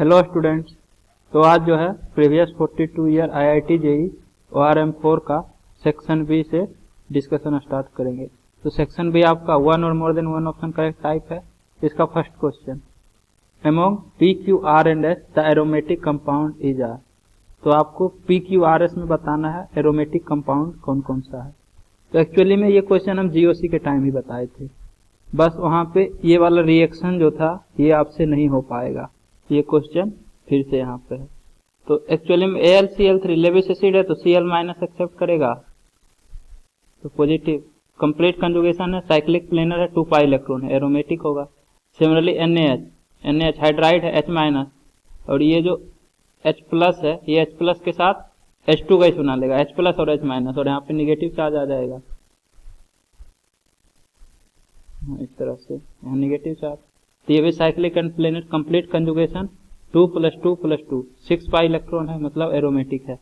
Hello students. तो आज जो है previous 42 year IIT JEE ORM4 का सेक्शन बी से डिस्कशन स्टार्ट करेंगे। तो सेक्शन बी आपका वन और more than one option correct type है। इसका first question, among P Q R and S the aromatic compound is R. तो आपको पी क्यू आर एस में बताना है एरोमेटिक कंपाउंड कौन कौन सा है। तो एक्चुअली में ये क्वेश्चन हम जीओसी के टाइम ही बताए थे, बस वहाँ पे ये वाला रिएक्शन जो था ये आपसे नहीं हो पाएगा। ये क्वेश्चन फिर से यहाँ पे है। तो एक्चुअली में AlCl3 लेविस एसिड है तो Cl माइनस एक्सेप्ट करेगा तो पॉजिटिव। कंप्लीट कंजुगेशन है, साइक्लिक प्लेनर है, 2 पाई इलेक्ट्रॉन है, एरोमेटिक होगा। सिमिलरली NaH हाइड्राइड है H माइनस, और ये जो H प्लस है ये H प्लस के साथ H2 का ही बना लेगा, H प्लस और H माइनस, और यहाँ पे निगेटिव चार्ज आ जाएगा इस तरह से, यहाँ निगेटिव चार्ज। तो ये भी cyclic and planar complete conjugation 2 + 2 + 2 6 pi electron है, मतलब एरोमेटिक है।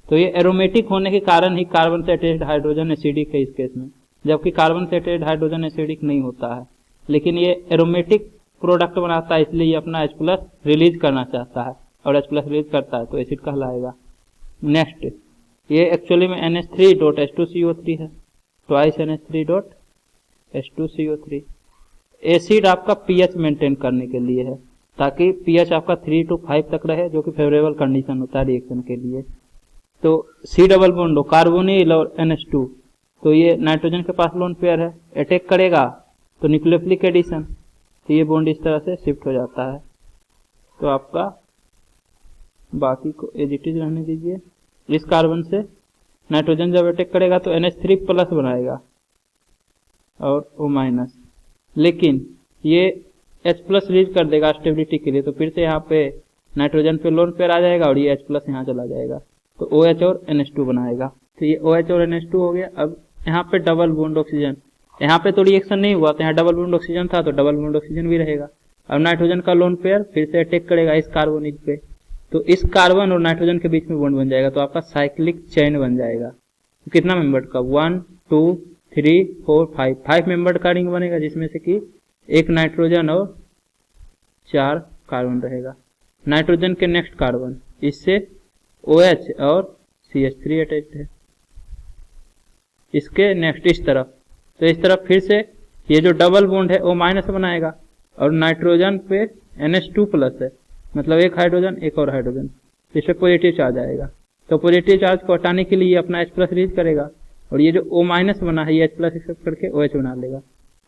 तो ये एरोमेटिक होने के कारण ही कार्बन से अटैच्ड हाइड्रोजन एसिडिक है इस केस में, जबकि कार्बन से अटैच्ड हाइड्रोजन एसिडिक नहीं होता है। लेकिन ये एरोमेटिक प्रोडक्ट बनाता है, इसलिए ये अपना H+ रिलीज करना चाहता है, और H+ रिलीज करता है तो एसिड कहलाएगा। नेक्स्ट, ये एक्चुअली में NH3.H2CO3 है, ट्वाइस NH3.H2CO3। एसिड आपका पीएच मेंटेन करने के लिए है, ताकि पीएच आपका 3 to 5 तक रहे, जो कि फेवरेबल कंडीशन होता है रिएक्शन के लिए। तो C डबल बॉन्ड हो कार्बोनिल और NH2, तो ये नाइट्रोजन के पास लोन पेयर है, अटैक करेगा तो न्यूक्लियोफिलिक एडिशन, तो ये बॉन्ड इस तरह से शिफ्ट हो जाता है। तो आपका बाकी को एज इट इज रहने दीजिए। इस कार्बन से नाइट्रोजन जब अटैक करेगा तो NH3+ बनाएगा और O-, लेकिन ये H+ रिलीज कर देगा स्टेबिलिटी के लिए, तो फिर से यहाँ पे नाइट्रोजन पे लोन पेयर आ जाएगा और ये H+ यहाँ चला जाएगा, तो OH और NH2 बनाएगा। तो ये OH और NH2 हो गया। अब यहाँ पे डबल बॉन्ड ऑक्सीजन, यहाँ पे तो रिएक्शन नहीं हुआ, तो यहाँ डबल बॉन्ड ऑक्सीजन था तो डबल बॉन्ड ऑक्सीजन भी रहेगा। अब नाइट्रोजन का लोन पेयर फिर से अटैक करेगा इस कार्बोनिल पे, तो इस कार्बन और नाइट्रोजन के बीच में बॉन्ड बन जाएगा, तो आपका साइक्लिक चेन बन जाएगा। तो कितना मेंबर का, 1 2 3 4 5 मेंबर का रिंग बनेगा, जिसमें से कि एक नाइट्रोजन और 4 कार्बन रहेगा। नाइट्रोजन के नेक्स्ट कार्बन, इससे OH और CH3 अटैच्ड है। इसके नेक्स्ट इस तरफ, तो इस तरफ फिर से ये जो डबल बॉन्ड है O- बनाएगा, और नाइट्रोजन पे NH2+ है, मतलब एक हाइड्रोजन एक और हाइड्रोजन, इस पे पॉजिटिव चार्ज आएगा। तो पॉजिटिव चार्ज को हटाने के लिए ये अपना H+ रिलीज करेगा, और ये जो O- बना है ये H+ एक्सेप्ट करके OH बना लेगा,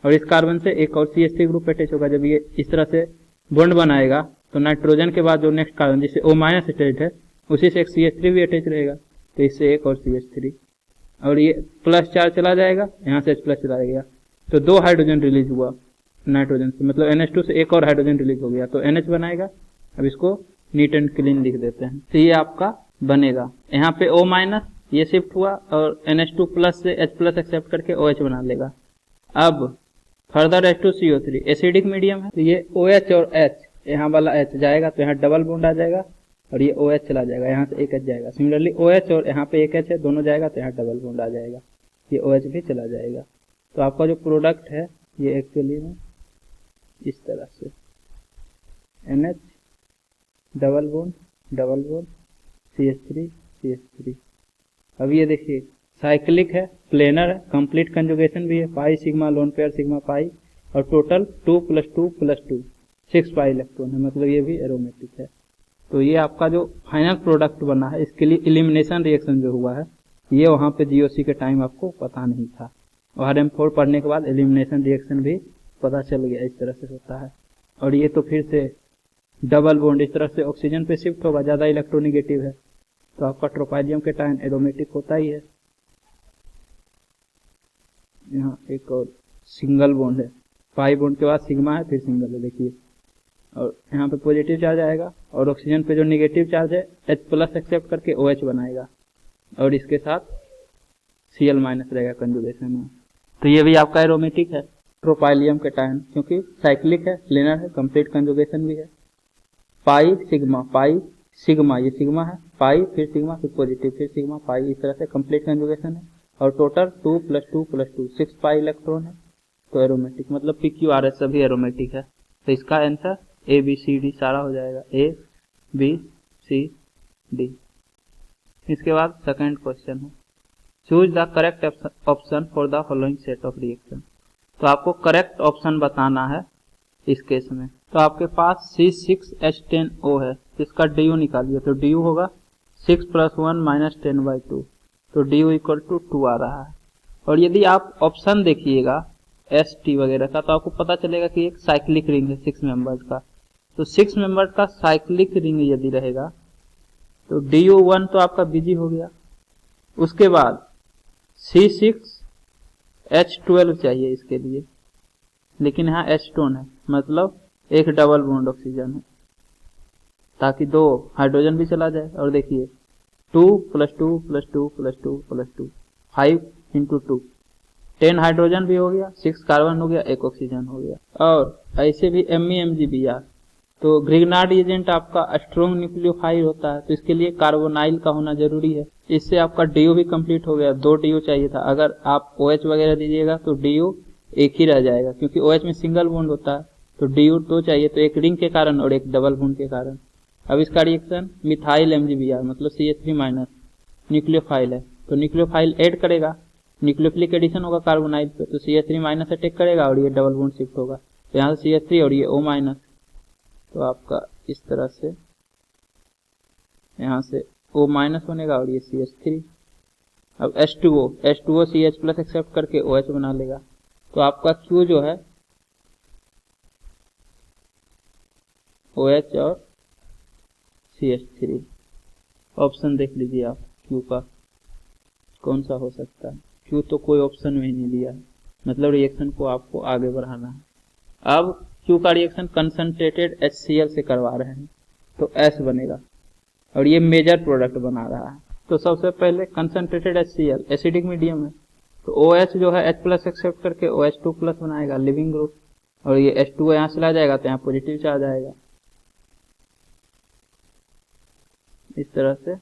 और इस कार्बन से एक और CH3 ग्रुप अटैच होगा। जब ये इस तरह से बॉन्ड बनाएगा तो नाइट्रोजन के बाद जो नेक्स्ट कार्बन जिससे O- अटैच है उसी से एक CH3 भी अटैच रहेगा, तो इससे एक और CH3, और ये प्लस चार्ज चला जाएगा, यहाँ से H+ चला गया, तो 2 हाइड्रोजन रिलीज हुआ नाइट्रोजन से, मतलब NH2 से एक और हाइड्रोजन रिलीज हो गया, तो NH बनाएगा। अब इसको नीट एंड क्लीन लिख देते हैं, तो ये आपका बनेगा। यहाँ पे O- ये शिफ्ट हुआ और NH2+ से H+ एक्सेप्ट करके OH बना लेगा। अब फर्दर H2CO3 एसिडिक मीडियम है, तो ये OH और H, यहाँ वाला H जाएगा तो यहाँ डबल बॉन्ड आ जाएगा, और ये OH चला जाएगा, यहाँ से एक H जाएगा। सिमिलरली OH और यहाँ पे एक H है, दोनों जाएगा तो यहाँ डबल बॉन्ड आ जाएगा, ये OH भी चला जाएगा। तो आपका जो प्रोडक्ट है ये एक्चुअली में इस तरह से NH डबल बॉन्ड CH3। अब ये देखिए साइक्लिक है, प्लेनर है, कंप्लीट कंजुगेशन भी है, pi sigma lone pair sigma pi, और टोटल 2 + 2 + 2 6 पाई इलेक्ट्रॉन है, मतलब ये भी एरोमेटिक है। तो ये आपका जो फाइनल प्रोडक्ट बना है, इसके लिए एलिमिनेशन रिएक्शन जो हुआ है ये वहाँ पे जीओसी के टाइम आपको पता नहीं था, ORM4 पढ़ने के बाद एलिमिनेशन रिएक्शन भी पता चल गया इस तरह से होता है। और ये तो फिर से डबल बॉन्ड इस तरह से ऑक्सीजन पे शिफ्ट होगा, ज्यादा इलेक्ट्रोनिगेटिव है, तो आपका ट्रोपाइलियम के टाइम एरोमेटिक होता ही है। यहाँ एक और सिंगल बॉन्ड है, पाई बॉन्ड के बाद सिग्मा है फिर सिंगल है, देखिए, और यहाँ पे पॉजिटिव चार्ज आएगा, और ऑक्सीजन पे जो निगेटिव चार्ज है H+ एक्सेप्ट करके OH बनाएगा, और इसके साथ Cl- रहेगा कंजुगेशन में। तो ये भी आपका एरोमेटिक है ट्रोपाइलियम के टाइम, क्योंकि साइक्लिक है, प्लेनर है, कंप्लीट कंजुगेशन भी है। पाई सिग्मा ये सिग्मा है, पाई फिर सिग्मा फिर पॉजिटिव फिर सिग्मा पाई, इस तरह से कंप्लीट कंजुगेशन है, और टोटल 2 + 2 + 2 6 पाई इलेक्ट्रॉन है, तो एरोमेटिक, मतलब PQRS सभी एरोमेटिक है। तो इसका आंसर ABCD सारा हो जाएगा, A बी सी डी। इसके बाद सेकंड क्वेश्चन है, choose the correct option for the following set of reaction. तो आपको करेक्ट ऑप्शन बताना है इस केस में। तो आपके पास C6H10O है, इसका DU निकालिए। तो DU होगा 6 + 1 - 10/2, तो DU = 2 आ रहा है। और यदि आप ऑप्शन देखिएगा ST वगैरह का, तो आपको पता चलेगा कि एक साइक्लिक रिंग है 6 मेंबर्स का। तो 6 मेंबर्स का साइक्लिक रिंग यदि रहेगा तो DU1 तो आपका बिजी हो गया। उसके बाद C6H12 चाहिए इसके लिए, लेकिन यहाँ एस्टोन है, मतलब एक डबल बॉन्ड ऑक्सीजन है, ताकि 2 हाइड्रोजन भी चला जाए। और देखिए 2 + 2 + 2 + 2 + 2 5 × 2 10 हाइड्रोजन भी हो गया, 6 कार्बन हो गया, 1 ऑक्सीजन हो गया। और ऐसे भी MEMgBr। तो ग्रिग्नार्ड एजेंट आपका स्ट्रॉन्ग न्यूक्लियोफाइल होता है, तो इसके लिए कार्बोनाइल का होना जरूरी है। इससे आपका DU भी कंप्लीट हो गया। 2 DU चाहिए था, अगर आप OH वगैरह दीजिएगा तो DU एक ही रह जाएगा, क्योंकि OH में सिंगल बॉन्ड होता है। तो DU 2 चाहिए, तो एक रिंग के कारण और एक डबल बॉन्ड के कारण। अब इसका रिएक्शन मिथाइल MgBr मतलब CH3- न्यूक्लियोफाइल है, तो न्यूक्लियोफाइल ऐड करेगा, न्यूक्लियोफिलिक एडिशन होगा कार्बोनाइल पे, तो CH3- अटैक करेगा और ये डबल बॉन्ड शिफ्ट होगा। तो यहाँ से CH3 और ये O-, तो आपका इस तरह से यहाँ से O- बनेगा और ये CH3। अब H2O CH+ एक्सेप्ट करके OH बना लेगा। तो आपका Q जो है OH और CH3। ऑप्शन देख लीजिए आप Q का कौन सा हो सकता है। Q तो कोई ऑप्शन में ही नहीं दिया है, मतलब रिएक्शन को आपको आगे बढ़ाना है। अब Q का रिएक्शन कंसंट्रेटेड HCl से करवा रहे हैं, तो S बनेगा और ये मेजर प्रोडक्ट बना रहा है। तो सबसे पहले कंसंट्रेटेड HCl एसिडिक मीडियम है, तो OH जो है H+ एक्सेप्ट करके OH2+ बनाएगा लिविंग ग्रुप, और ये H2O यहाँ चला जाएगा तो यहाँ पॉजिटिव चार्ज आएगा। इस तरह से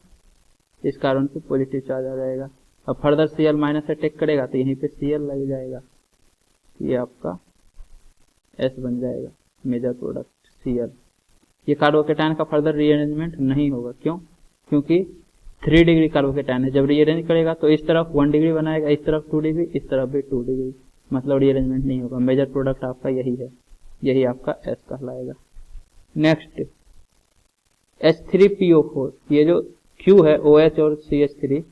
इस कारण से पॉजिटिव चार्ज आ जाएगा। अब फर्दर Cl- अटैक करेगा तो यहीं पे Cl लग जाएगा, ये आपका S बन जाएगा मेजर प्रोडक्ट Cl। ये कार्बोकेटायन का फर्दर रीअरेंजमेंट नहीं होगा, क्यों? क्योंकि 3 डिग्री कार्बोकेटायन है, जब रीअरेंज करेगा तो इस तरफ 1 डिग्री बनाएगा, इस तरफ 2 डिग्री, इस तरफ भी 2 डिग्री, मतलब रीअरेंजमेंट नहीं होगा। मेजर प्रोडक्ट आपका यही है, यही आपका S कहलाएगा। नेक्स्ट H3PO4, ये जो Q है OH और CH3,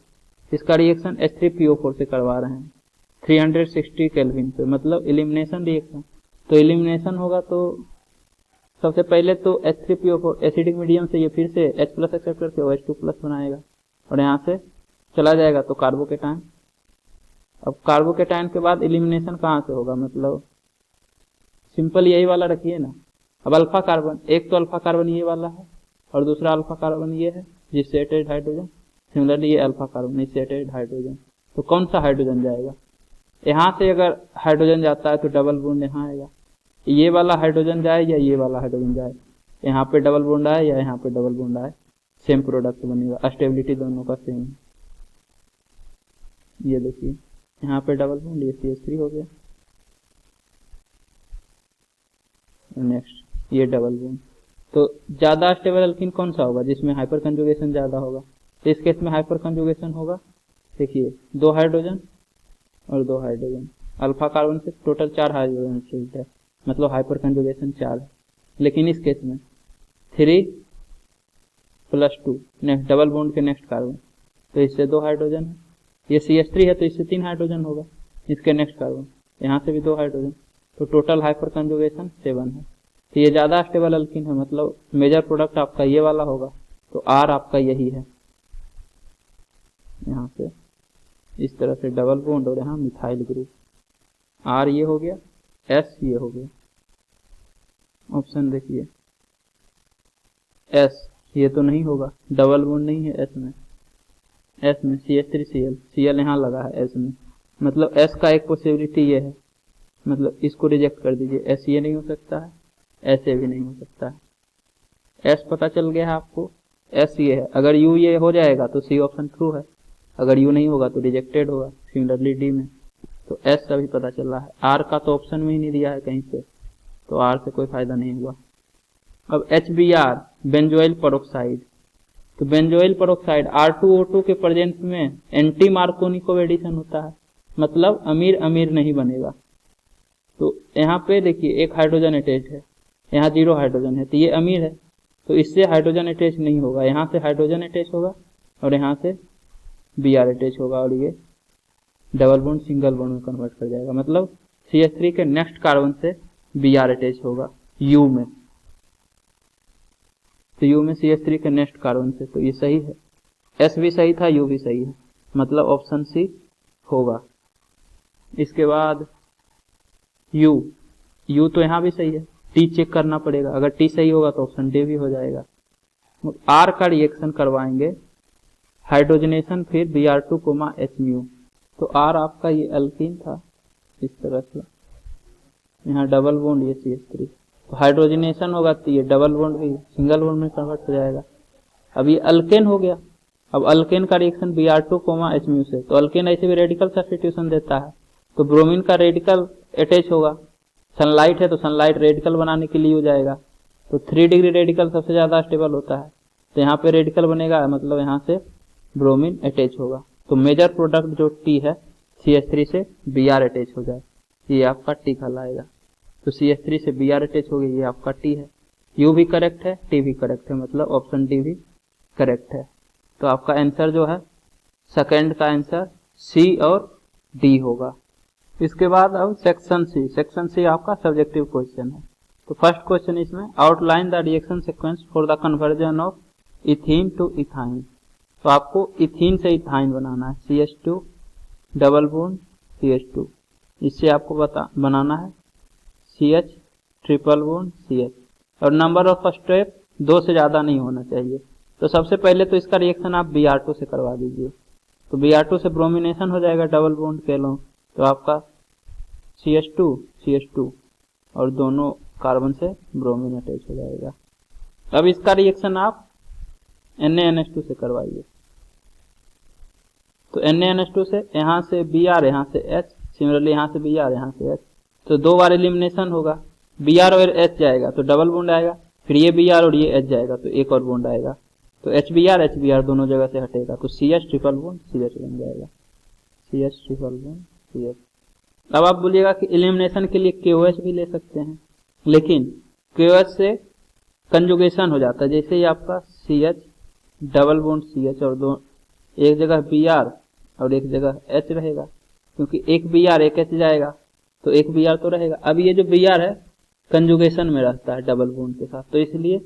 इसका रिएक्शन H3PO4 से करवा रहे हैं 360 केल्विन पे, मतलब एलिमिनेशन रिएक्शन। तो एलिमिनेशन होगा तो सबसे पहले तो H3PO4 एसिडिक मीडियम से ये फिर से H+ एक्सेप्ट करके OH2+ बनाएगा और यहाँ से चला जाएगा तो कार्बोकेटायन। अब कार्बोकेटायन के बाद एलिमिनेशन कहाँ से होगा, मतलब सिंपल यही वाला रखिए ना। अब अल्फा कार्बन, एक तो अल्फा कार्बन ये वाला है और दूसरा अल्फा कार्बन ये है जिससे अटैच्ड हाइड्रोजन, सिमिलरली ये अल्फा कार्बन इससे अटैच्ड हाइड्रोजन। तो कौन सा हाइड्रोजन जाएगा? यहाँ से अगर हाइड्रोजन जाता है तो डबल बॉन्ड यहाँ आएगा, ये वाला हाइड्रोजन जाए या ये वाला हाइड्रोजन जाए, यहाँ पे डबल बॉन्ड आए या यहाँ पे डबल बॉन्ड आए, सेम प्रोडक्ट बनेगा, स्टेबिलिटी दोनों का सेम। ये देखिए यहाँ पे डबल बॉन्ड, ये CH3 हो गया। नेक्स्ट ये डबल बॉन्ड, तो ज्यादा स्टेबल अल्कीन कौन सा होगा? जिसमें हाइपर कंजुगेशन ज्यादा होगा। तो इस केस में हाइपर कंजुगेशन होगा, देखिए 2 हाइड्रोजन और 2 हाइड्रोजन, अल्फा कार्बन से टोटल 4 हाइड्रोजन शिफ्ट है, मतलब हाइपर कंजुगेशन 4 है। लेकिन इस केस में 3 + 2 नेक्स्ट डबल बॉन्ड के नेक्स्ट कार्बन, तो इससे 2 हाइड्रोजन है। ये CH3 है तो इससे 3 हाइड्रोजन होगा, इसके नेक्स्ट कार्बन यहाँ से भी 2 हाइड्रोजन, तो टोटल हाइपर कंजुगेशन 7 है। तो ये ज्यादा स्टेबल अल्कीन है, मतलब मेजर प्रोडक्ट आपका ये वाला होगा, तो R आपका यही है। यहाँ से इस तरह से डबल बॉन्ड और यहाँ मिथाइल ग्रुप, R ये हो गया, S ये हो गया। ऑप्शन देखिए S ये तो नहीं होगा, डबल बॉन्ड नहीं है S में, S में CH3Cl, Cl यहाँ लगा है S में, मतलब S का एक पॉसिबिलिटी ये है, मतलब इसको रिजेक्ट कर दीजिए, S ये नहीं हो सकता है, S ये भी नहीं हो सकता है। S पता चल गया है आपको, S ये है। अगर U ये हो जाएगा तो C ऑप्शन ट्रू है, अगर U नहीं होगा तो रिजेक्टेड होगा, सिमिलरली D में। तो S अभी पता चल रहा है, R का तो ऑप्शन में ही नहीं दिया है कहीं से, तो R से कोई फायदा नहीं हुआ। अब HBr बेंजोइल पेरोक्साइड। तो बेंजोइल पेरोक्साइड R2O2 के प्रेजेंस में एंटी मार्कोनिको एडिशन होता है, मतलब अमीर अमीर नहीं बनेगा। तो यहाँ पे देखिए एक हाइड्रोजन अटैच है, यहाँ 0 हाइड्रोजन है, तो ये अमीर है, तो इससे हाइड्रोजन अटैच नहीं होगा, यहाँ से हाइड्रोजन अटैच होगा और यहाँ से Br अटैच होगा और ये डबल बॉन्ड सिंगल बॉन्ड में कन्वर्ट कर जाएगा, मतलब CH3 के नेक्स्ट कार्बन से Br अटैच होगा U में, तो U में CH3 के नेक्स्ट कार्बन से, तो ये सही है। S भी सही था, U भी सही है, मतलब ऑप्शन सी होगा। इसके बाद U तो यहाँ भी सही है, T चेक करना पड़ेगा, अगर T सही होगा तो ऑप्शन डी भी हो जाएगा। R का रिएक्शन करवाएंगे, हाइड्रोजनेशन फिर Br2, H म्यू, तो R आपका ये अल्कीन था इस तरह से, यहाँ डबल बॉन्ड ये CH3, तो हाइड्रोजनेशन होगा तो ये डबल बॉन्ड भी सिंगल बॉन्ड में कन्वर्ट हो जाएगा। अब ये अल्केन हो गया, अब अल्केन का रिएक्शन Br2, H म्यू से, तो अल्केन ऐसे भी रेडिकल सब्स्टिट्यूशन देता है, तो ब्रोमीन का रेडिकल अटैच होगा, सनलाइट है तो सनलाइट रेडिकल बनाने के लिए हो जाएगा, तो 3 डिग्री रेडिकल सबसे ज्यादा स्टेबल होता है, तो यहाँ पे रेडिकल बनेगा, मतलब यहाँ से ब्रोमीन अटैच होगा, तो मेजर प्रोडक्ट जो T है CH3 से Br अटैच हो जाए, ये आपका T कहलाएगा। तो CH3 से Br अटैच हो गई, ये आपका T है। U भी करेक्ट है, T भी करेक्ट है, मतलब ऑप्शन डी भी करेक्ट है। तो आपका आंसर जो है सेकंड का आंसर C और D होगा। इसके बाद अब सेक्शन सी आपका सब्जेक्टिव क्वेश्चन है। तो फर्स्ट क्वेश्चन इसमें, outline the reaction sequence for the conversion of ethene to ethyne. तो आपको इथीन से इथाइन बनाना है, CH2 डबल बॉन्ड CH2, इससे आपको बनाना है CH ट्रिपल बॉन्ड CH, और नंबर ऑफ स्टेप 2 से ज्यादा नहीं होना चाहिए। तो सबसे पहले तो इसका रिएक्शन आप Br2 से करवा दीजिए, तो Br2 से ब्रोमिनेशन हो जाएगा डबल बॉन्ड के लो, तो आपका CH2 और दोनों कार्बन से ब्रोमीन अटैच हो जाएगा। अब इसका रिएक्शन आप NaNH2 से करवाइए, तो NaNH2 से यहाँ से Br, यहाँ से H, सिमिलरली यहाँ से Br, यहाँ से H, तो 2 बार एलिमिनेशन होगा, Br और H जाएगा तो डबल बॉन्ड आएगा, फिर ये Br और ये H जाएगा तो एक और बॉन्ड आएगा, तो HBr दोनों जगह से हटेगा, तो CH ट्रिपल बॉन्ड CH बन जाएगा, CH ट्रिपल बॉन्ड CH। अब आप बोलिएगा कि एलिमिनेशन के लिए KOH भी ले सकते हैं, लेकिन KOH से कंजुगेशन हो जाता है, जैसे ही आपका CH डबल बॉन्ड CH और दो एक जगह Br और एक जगह H रहेगा, क्योंकि एक Br एक H जाएगा तो एक Br तो रहेगा। अब ये जो Br है कंजुगेशन में रहता है डबल बॉन्ड के साथ, तो इसलिए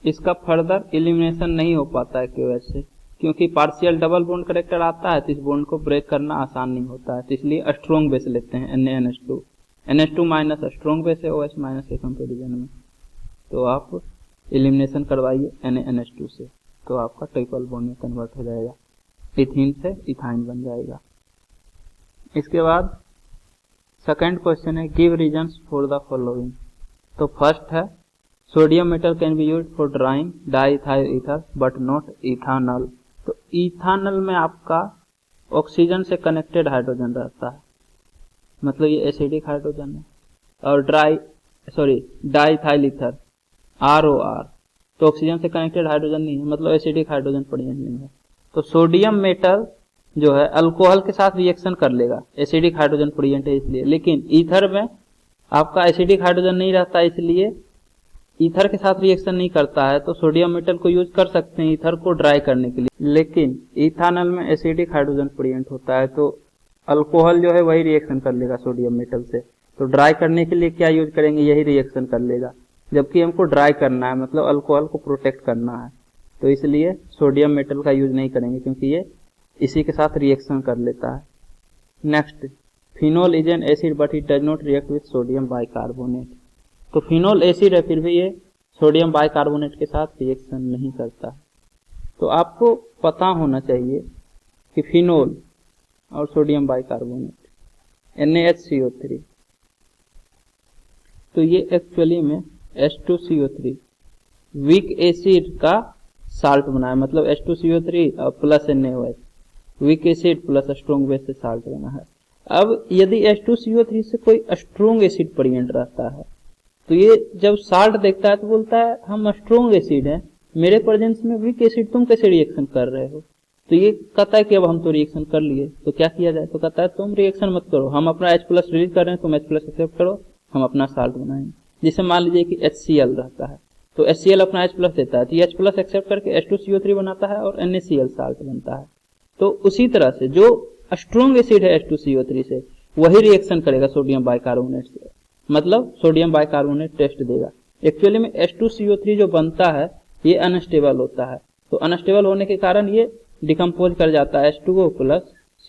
इसका फर्दर एलिमिनेशन नहीं हो पाता है KOH से, क्योंकि पार्शियल डबल बॉन्ड करेक्टर आता है तो इस बॉन्ड को ब्रेक करना आसान नहीं होता है, तो इसलिए स्ट्रॉन्ग बेस लेते हैं NaNH2, NH2 minus strong base है OH माइनस के कंपेरिजन में, तो आप एलिमिनेशन करवाइए NaNH2 से, तो आपका ट्रिपल बॉन्ड में कन्वर्ट हो जाएगा, इथीन से इथाइन बन जाएगा। इसके बाद सेकंड क्वेश्चन है, give reasons for the following. तो फर्स्ट है, sodium metal can be used for drawing diethyl ether but not ethanol. तो इथानॉल में आपका ऑक्सीजन से कनेक्टेड हाइड्रोजन रहता है, मतलब ये एसिडिक हाइड्रोजन है, और डाइथाइल ईथर ROR, तो ऑक्सीजन से कनेक्टेड हाइड्रोजन नहीं है, मतलब एसिडिक हाइड्रोजन प्रेजेंट नहीं है। तो सोडियम मेटल जो है अल्कोहल के साथ रिएक्शन कर लेगा, एसिडिक हाइड्रोजन प्रेजेंट है इसलिए, लेकिन ईथर में आपका एसिडिक हाइड्रोजन नहीं रहता, इसलिए ईथर के साथ रिएक्शन नहीं करता है। तो सोडियम मेटल को यूज कर सकते हैं ईथर को ड्राई करने के लिए, लेकिन इथानॉल में एसिडिक हाइड्रोजन प्रेजेंट होता है, तो अल्कोहल जो है वही रिएक्शन कर लेगा सोडियम मेटल से, तो ड्राई करने के लिए क्या यूज करेंगे, यही रिएक्शन कर लेगा, जबकि हमको ड्राई करना है, मतलब अल्कोहल को प्रोटेक्ट करना है, तो इसलिए सोडियम मेटल का यूज नहीं करेंगे, क्योंकि ये इसी के साथ रिएक्शन कर लेता है। Next, phenol is an acid but it does not react with sodium bicarbonate. तो फिनोल एसिड है, फिर भी ये सोडियम बाइकार्बोनेट के साथ रिएक्शन नहीं करता। तो आपको पता होना चाहिए कि फिनोल और सोडियम बाइकार्बोनेट NaHCO3, तो ये एक्चुअली में H2CO3 वीक एसिड का साल्ट बना है, मतलब H2CO3 और plus NaOH, weak acid plus strong base से साल्ट बना है। अब यदि H2CO3 से कोई स्ट्रॉन्ग एसिड प्रेजेंट रहता है, तो ये जब साल्ट देखता है तो बोलता है हम स्ट्रॉन्ग एसिड है, मेरे प्रेजेंस में वीक एसिड तुम कैसे रिएक्शन कर रहे हो। तो ये कहता है कि अब हम तो रिएक्शन कर लिए, तो क्या किया जाए। तो कहता है तुम रिएक्शन मत करो, हम अपना H प्लस रिलीज कर रहे हैं, तुम H प्लस एक्सेप्ट करो, हम अपना साल्ट बनाएंगे। जिसे मान लीजिए कि HCl रहता है, तो HCl अपना H प्लस देता है, तो H प्लस एक्सेप्ट करके H2CO3 बनाता है और NaCl साल्ट बनता है। तो उसी तरह से जो स्ट्रॉन्ग एसिड है H2CO3 से, वही रिएक्शन करेगा सोडियम बाइकार्बोनेट से, मतलब सोडियम बाइकार्बोनेट टेस्ट देगा। एक्चुअली में H2CO3 जो बनता है ये अनस्टेबल होता है, तो अनस्टेबल होने के कारण ये डिकम्पोज कर जाता है H2O प्लस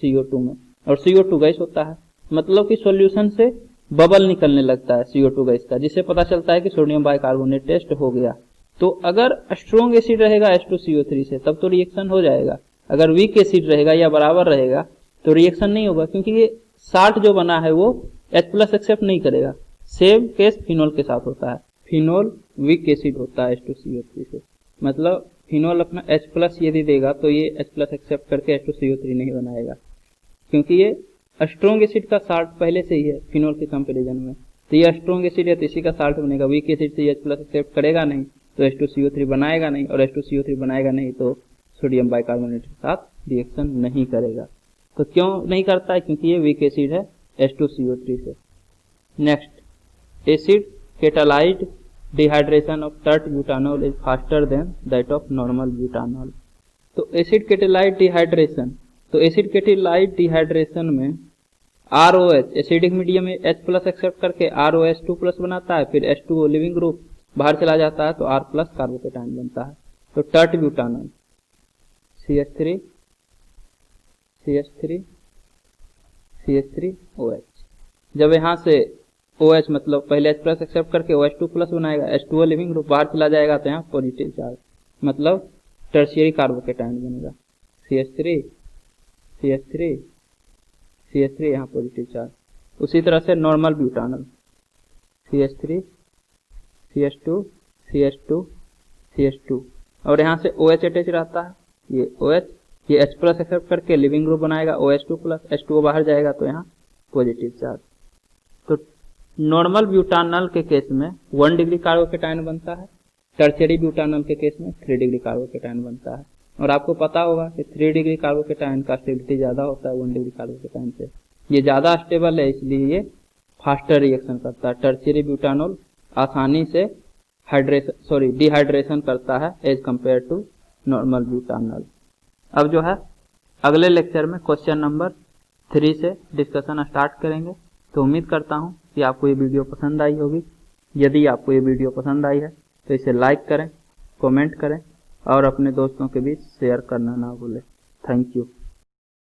CO2 में, और CO2 गैस होता है, मतलब कि सॉल्यूशन से बबल निकलने लगता है CO2 गैस का, जिससे पता चलता है कि सोडियम बाइकार्बोनेट टेस्ट हो गया। तो अगर स्ट्रॉन्ग एसिड रहेगा H2CO3 से तब तो रिएक्शन हो जाएगा, अगर वीक एसिड रहेगा या बराबर रहेगा तो रिएक्शन नहीं होगा, क्योंकि ये साल्ट जो बना है वो H प्लस एक्सेप्ट नहीं करेगा। सेम केस फिनोल के साथ होता है, फिनोल वीक एसिड होता है H2CO3 से, मतलब फिनोल अपना H प्लस यदि देगा तो ये H प्लस एक्सेप्ट करके H2CO3 नहीं बनाएगा, क्योंकि ये स्ट्रॉन्ग एसिड का साल्ट पहले से ही है फिनोल के कंपेरिजन में। तो ये स्ट्रॉन्ग एसिड है तो इसी का साल्ट बनेगा, वीक एसिड से H प्लस एक्सेप्ट करेगा नहीं तो H2CO3 बनाएगा नहीं, और H2CO3 बनाएगा नहीं तो सोडियम बाइकार्बोनेट के साथ रिएक्शन नहीं करेगा। तो क्यों नहीं करता है, क्योंकि ये वीक एसिड है H2CO3 से। Next, acid catalysed dehydration of tert butanol is faster than that of normal butanol. तो एसिड केटालाइट डिहाइड्रेशन, तो एसिड केटालाइट डिहाइड्रेशन में ROH एसिडिक मीडियम में H प्लस एक्सेप्ट करके ROH2 प्लस बनाता है, फिर H2O लिविंग ग्रुप बाहर चला जाता है तो R प्लस कार्बोकेटाइन बनता है। तो tert butanol CH3 CH3 CH3 OH, जब यहाँ से OH मतलब पहले H प्लस एक्सेप्ट करके OH2 प्लस बनाएगा, H2O लिविंग ग्रुप बाहर चला जाएगा तो यहाँ पॉजिटिव चार्ज मतलब टर्शियरी कार्बोकेटाइन बनेगा। CH3 CH3 CH3 यहाँ पॉजिटिव चार्ज। उसी तरह से normal butanol CH3 CH2 CH2 CH2, और यहाँ से OH अटैच रहता है, ये OH ये H प्लस एक्सेप्ट करके लिविंग ग्रुप बनाएगा OH2 प्लस, H2O बाहर जाएगा तो यहाँ पॉजिटिव चार्ज। तो नॉर्मल ब्यूटानॉल के केस में 1 डिग्री कार्बोकेटाइन बनता है, टर्शियरी ब्यूटानॉल के केस में 3 डिग्री कार्बोकेटाइन बनता है। और आपको पता होगा कि 3 डिग्री कार्बोकेटाइन का स्टेबिलिटी ज़्यादा होता है 1 डिग्री कार्बोकेटाइन से, ये ज़्यादा स्टेबल है इसलिए ये फास्टर रिएक्शन करता है। टर्शियरी ब्यूटानॉल आसानी से डिहाइड्रेशन करता है as compare to normal butanol. अब जो है अगले लेक्चर में क्वेश्चन नंबर 3 से डिस्कशन स्टार्ट करेंगे। तो उम्मीद करता हूँ कि आपको ये वीडियो पसंद आई होगी। यदि आपको ये वीडियो पसंद आई है तो इसे लाइक करें, कमेंट करें और अपने दोस्तों के बीच शेयर करना ना भूलें। Thank you.